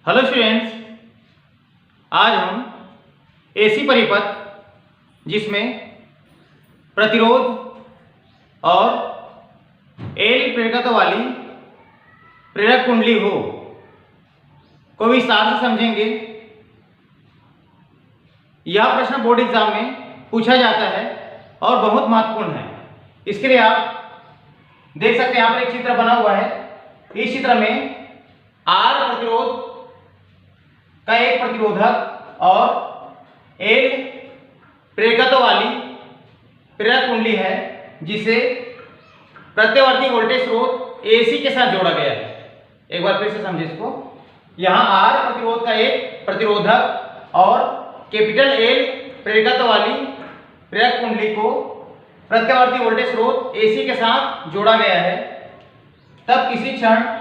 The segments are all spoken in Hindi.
हेलो स्टूडेंट्स, आज हम एसी परिपथ जिसमें प्रतिरोध और एल प्रेरकत्व वाली प्रेरक कुंडली हो को विस्तार से समझेंगे। यह प्रश्न बोर्ड एग्जाम में पूछा जाता है और बहुत महत्वपूर्ण है। इसके लिए आप देख सकते हैं यहाँ पर एक चित्र बना हुआ है। इस चित्र में आर प्रतिरोध का एक प्रतिरोधक और एल प्रेरकत्व वाली प्रेरक कुंडली है जिसे प्रत्यावर्ती वोल्टेज स्रोत एसी के साथ जोड़ा गया है। एक बार फिर से समझे इसको। यहाँ आर प्रतिरोध का एक प्रतिरोधक और कैपिटल एल प्रेरकत्व वाली प्रेरक कुंडली को प्रत्यावर्ती वोल्टेज स्रोत एसी के साथ जोड़ा गया है। तब किसी क्षण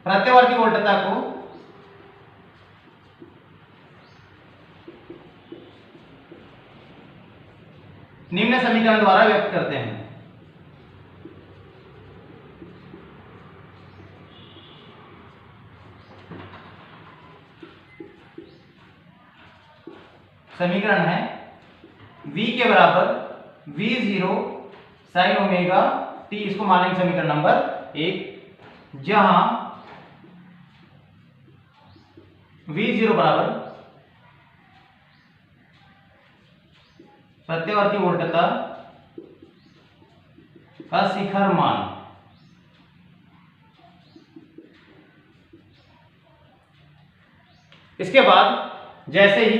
प्रत्यावर्ती वोल्टता को निम्न समीकरण द्वारा व्यक्त करते हैं। समीकरण है V के बराबर V0 sin ओमेगा t। इसको मानेंगे समीकरण नंबर 1, जहां V0 बराबर प्रत्यावर्ती वोल्टता का शिखर मान। इसके बाद जैसे ही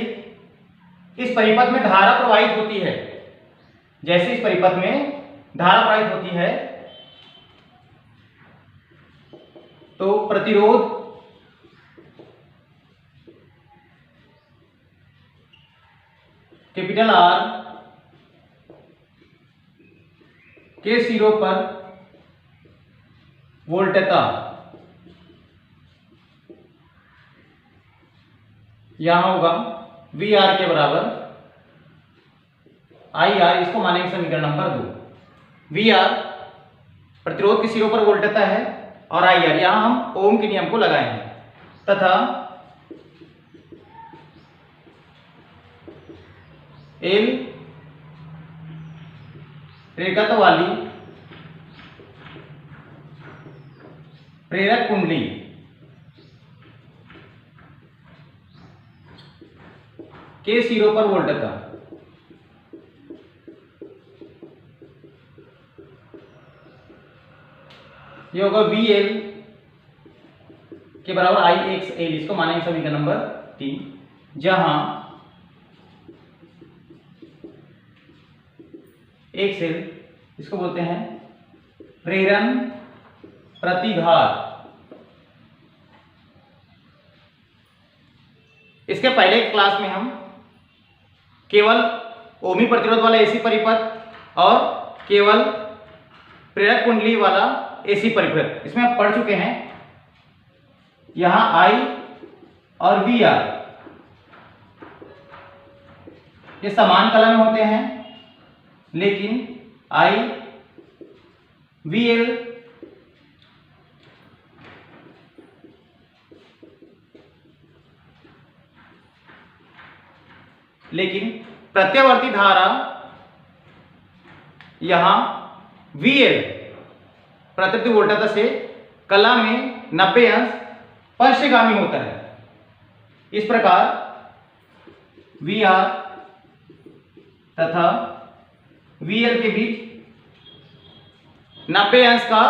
इस परिपथ में धारा प्रवाहित होती है, जैसे इस परिपथ में धारा प्रवाहित होती है तो प्रतिरोध कैपिटल आर के सिरों पर वोल्टता यहां होगा वी आर के बराबर आई आर। इसको मानेंगे समीकरण नंबर 2। वी आर प्रतिरोध के सिरों पर वोल्टता है और आई आर यहां हम ओम के नियम को लगाएंगे तथा एल प्रेरकत्व वाली प्रेरक कुंडली के सिरों पर वोल्टता ये होगा वी एल के बराबर आई एक्स एल। इसको मानेंगे समीकरण नंबर 3, जहां एक सेल इसको बोलते हैं प्रेरण प्रतिघात। इसके पहले क्लास में हम केवल ओमी प्रतिरोध वाला एसी परिपथ और केवल प्रेरक कुंडली वाला एसी परिपथ इसमें आप पढ़ चुके हैं। यहां आई और वी आर ये समान कला में होते हैं, लेकिन आई वी एल लेकिन प्रत्यावर्ती धारा यहां वी एल प्रत्यावर्ती वोल्टता से कला में 90 अंश पश्चगामी होता है। इस प्रकार वी आर तथा VL के बीच 90 अंश का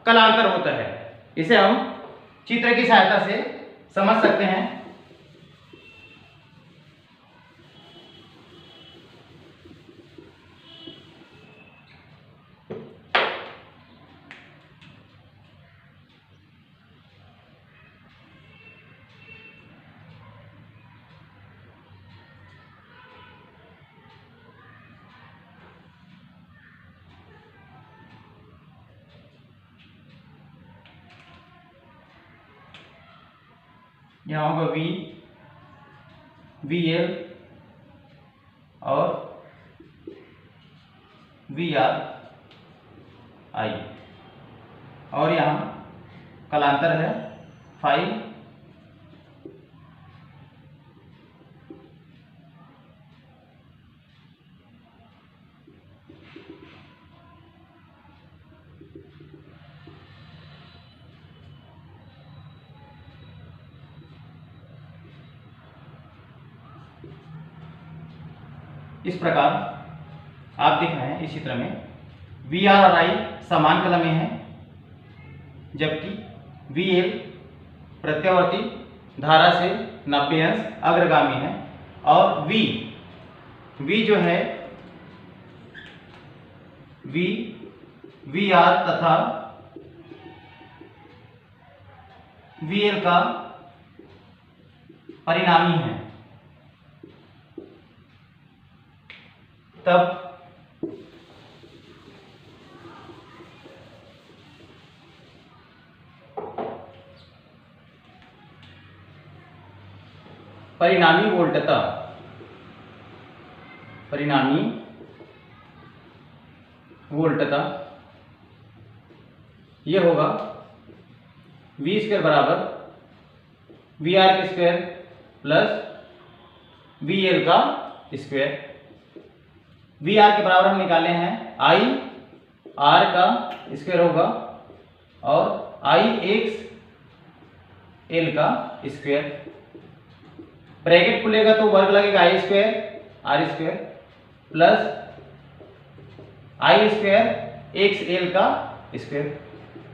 कलांतर होता है। इसे हम चित्र की सहायता से समझ सकते हैं। यहाँ होगा वी एल और वी आर आई, और यहाँ कलांतर है फाई इस प्रकार आप देख रहे हैं इस चित्र में वी आर और आई समान कला में है, जबकि वी एल प्रत्यावर्ती धारा से 90 अंश अग्रगामी है, और वी जो है वी आर तथा वी एल का परिणामी है। तब परिणामी वोल्टता ये होगा वी स्क्वायर बराबर वी आर के स्क्वायर प्लस वी एल का स्क्वायर। वी आर के बराबर हम निकाले हैं आई आर का स्क्वायर होगा और आई एक्स एल का स्क्वायर। ब्रैकेट खुलेगा तो वर्ग लगेगा I square R square plus I square X L का स्क्वायर।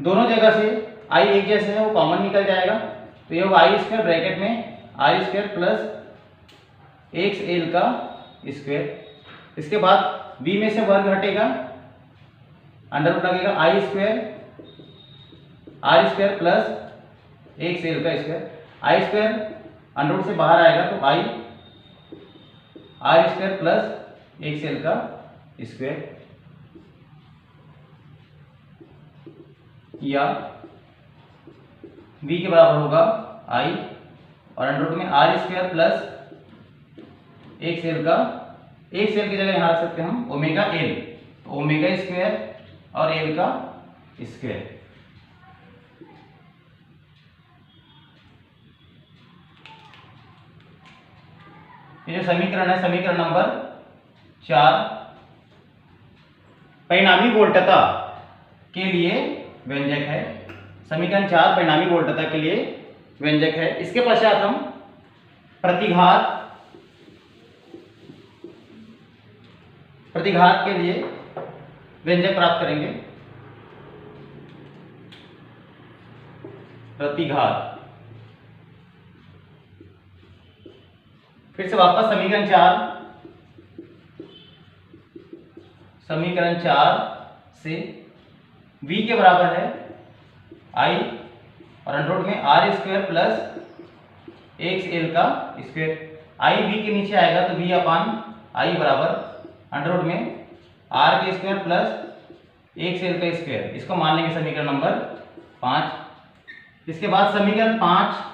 दोनों जगह से आई एक जैसे है वो कॉमन निकल जाएगा, तो ये होगा आई स्क्वायर ब्रैकेट में आई स्क्वायर प्लस एक्स एल का स्क्वायर। इसके बाद b में से वर्ग हटेगा, अंडर रूट लगेगा I square R square plus X L का square. I square under root से बाहर आएगा तो I R square plus X L का स्क्वायर, या v के बराबर होगा आई और अंडर रूट में R square plus X L का, एक्स एल की जगह यहाँ रख सकते हैं हम ओमेगा एल, तो ओमेगा स्क्वायर और एल का स्क्वायर। ये जो समीकरण है समीकरण नंबर 4 परिणामी वोल्टता के लिए व्यंजक है। समीकरण 4 परिणामी वोल्टता के लिए व्यंजक है। इसके पश्चात हम प्रतिघात के लिए व्यंजक प्राप्त करेंगे। प्रतिघात फिर से वापस समीकरण 4 से v के बराबर है i और अंडर रूट में R square plus X L का स्क्वायर। i v के नीचे आएगा तो v अपान i बराबर अंडर रूट में आर के स्क्वायर प्लस एक्स एल का स्क्वायर। इसको मान लेंगे समीकरण नंबर 5। इसके बाद समीकरण 5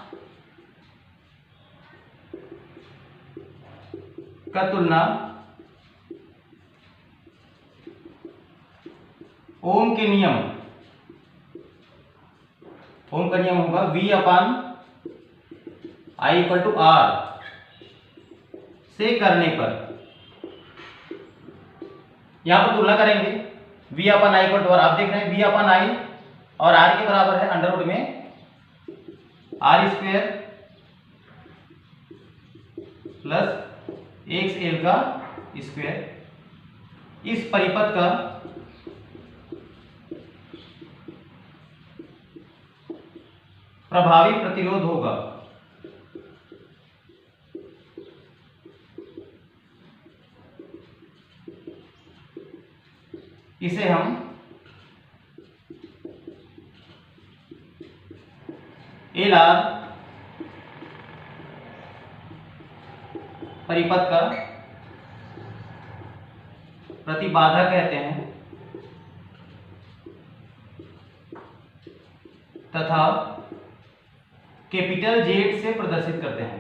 का तुलना ओम का नियम होगा v upon I equal to R से करने पर, यहां पर तुलना करेंगे v upon I equal to R. आप देख रहे हैं v अपान आई और r के बराबर है अंडर रूट में R square plus X L का स्क्वायर। इस परिपथ का प्रभावी प्रतिरोध होगा इसे हम एल आर परिपथ का प्रतिबाधा कहते हैं तथा कैपिटल जेड से प्रदर्शित करते हैं।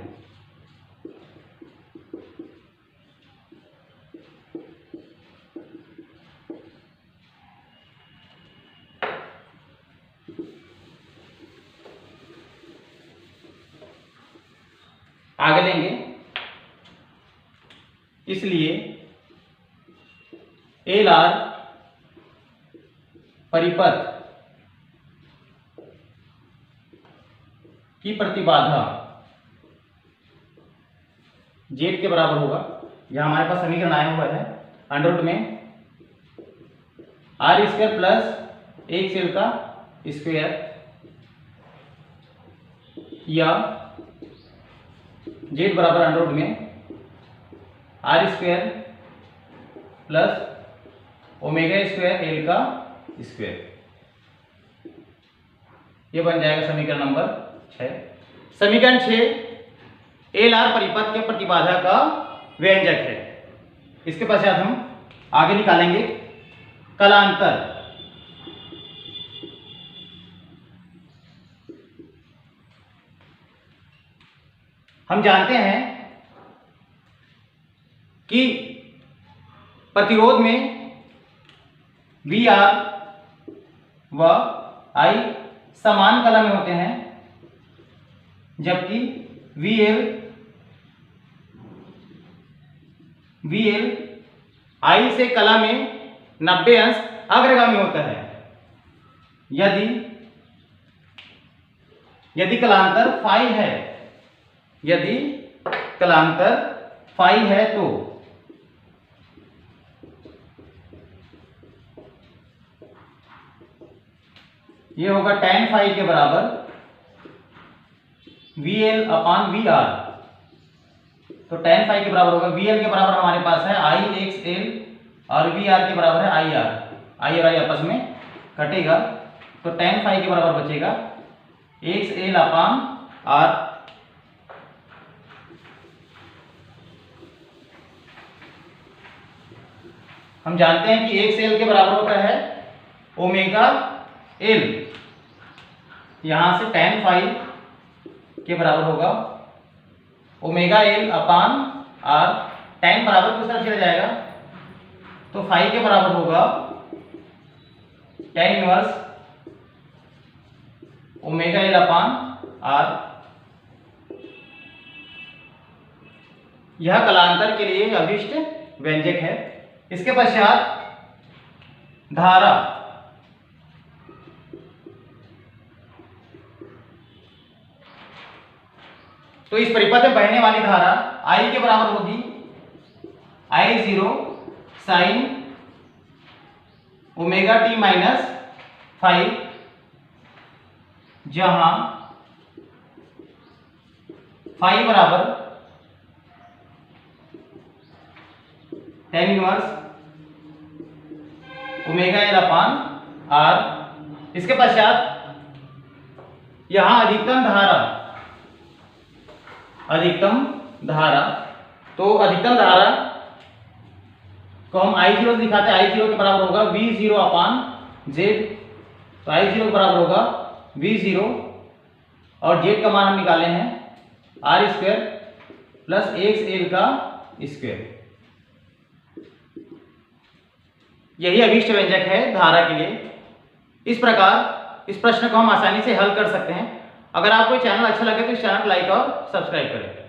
आगे लेंगे, इसलिए एल आर परिपथ की प्रतिबाधा जेड के बराबर होगा। यहां हमारे पास समीकरण आया हुआ है अंडर रूट में R square plus X L का स्क्वायर या जेड बराबर अंडर रूट में R square plus omega square L का स्क्वायर। ये बन जाएगा समीकरण नंबर 6। समीकरण 6 एल आर परिपथ के प्रतिबाधा का व्यंजक है। इसके पश्चात हम आगे निकालेंगे कलांतर। हम जानते हैं कि प्रतिरोध में वी आर व आई समान कला में होते हैं, जबकि वी एल आई से कला में 90 अंश अग्रगामी होता है। यदि कलांतर फाई है, यदि कलांतर फाई है तो ये होगा tan फाई के बराबर VL अपान VR। तो tan फाई के बराबर होगा VL के बराबर हमारे पास है IXL और VR के बराबर है IR। I और I आपस में कटेगा तो tan फाई के बराबर बचेगा XL अपान R। हम जानते हैं कि XL के बराबर होता है ओमेगा L। यहां से tan फाई के बराबर होगा omega L upon R। tan बराबर किस तरफ चला जाएगा तो फाई के बराबर होगा tan inverse omega L upon R। यह कलांतर के लिए अभिष्ट व्यंजक है। इसके पश्चात धारा। तो इस परिपथ में बहने वाली धारा I के बराबर होगी I0 sine omega t minus phi, जहां फाई बराबर tan inverse omega L upon R। इसके पश्चात यहां अधिकतम धारा, तो अधिकतम धारा को हम I0 से दिखाते हैं। I0 के बराबर होगा V0 अपान Z। तो I0 के बराबर होगा V0 और Z का मान हम निकाले हैं R स्क्वायर प्लस XL का स्क्वायर। यही अभिष्ट व्यंजक है धारा के लिए। इस प्रकार इस प्रश्न को हम आसानी से हल कर सकते हैं। अगर आपको चैनल अच्छा लगे तो इस चैनल को लाइक और सब्सक्राइब करें।